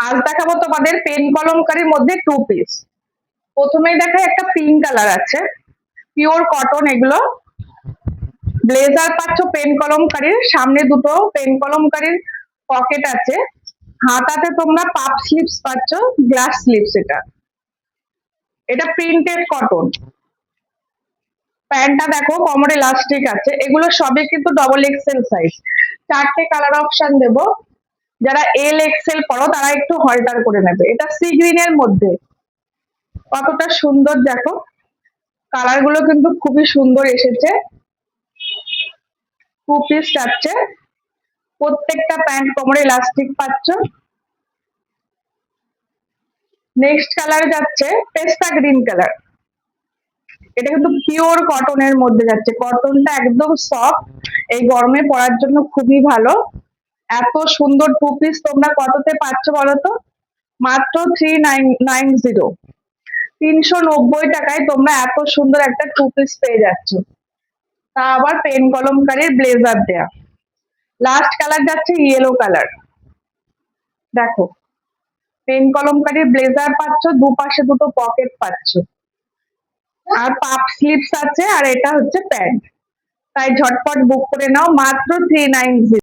আজ দেখাবো তোমাদের পেন কলমকারীর মধ্যে টু পিস। প্রথমেই দেখায় একটা পিঙ্ক কালার আছে, পিওর কটন এগুলো। ব্লেজার পাচ্ছ পেন কলমকারীর, সামনে দুটো পেন কলমকারীর পকেট আছে। হাতাতে তোমরা পাপ স্লিভস পাচ্ছ, গ্লাস স্লিভস। এটা এটা প্রিন্টেড কটন। প্যান্টটা দেখো কোমরে ইলাস্টিক আছে। এগুলো সবই কিন্তু ডবল এক্সেল সাইজ। চারটে কালার অপশন দেবো, যারা এল এক্সেল পড়ো তারা একটু হল্টার করে নেবে। এটা সি গ্রিন এর মধ্যে, কতটা সুন্দর দেখো, কালার গুলো কিন্তু খুবই সুন্দর এসেছে। টু পিস যাচ্ছে, প্রত্যেকটা প্যান্ট কোমরে ইলাস্টিক পাচ্ছ। নেক্সট কালার যাচ্ছে পেস্তা গ্রিন কালার। এটা কিন্তু পিওর কটনের মধ্যে যাচ্ছে, কটনটা একদম সফট, এই গরমে পরার জন্য খুবই ভালো। এত সুন্দর টু পিস তোমরা কততে পাচ্ছ বলো তো? মাত্র 3990, 390 টাকায় তোমরা এত সুন্দর একটা টু পিস পেয়ে যাচ্ছ, তা আবার পেন কলমকারীর ব্লেজার দেয়া। লাস্ট কালার যাচ্ছে ইয়েলো কালার। দেখো, পেন কলমকারীর ব্লেজার পাচ্ছ, দুপাশে দুটো পকেট পাচ্ছ, আর পাপ স্লিভস আছে, আর এটা হচ্ছে প্যান্ট। তাই ঝটপট বুক করে নাও, মাত্র 390।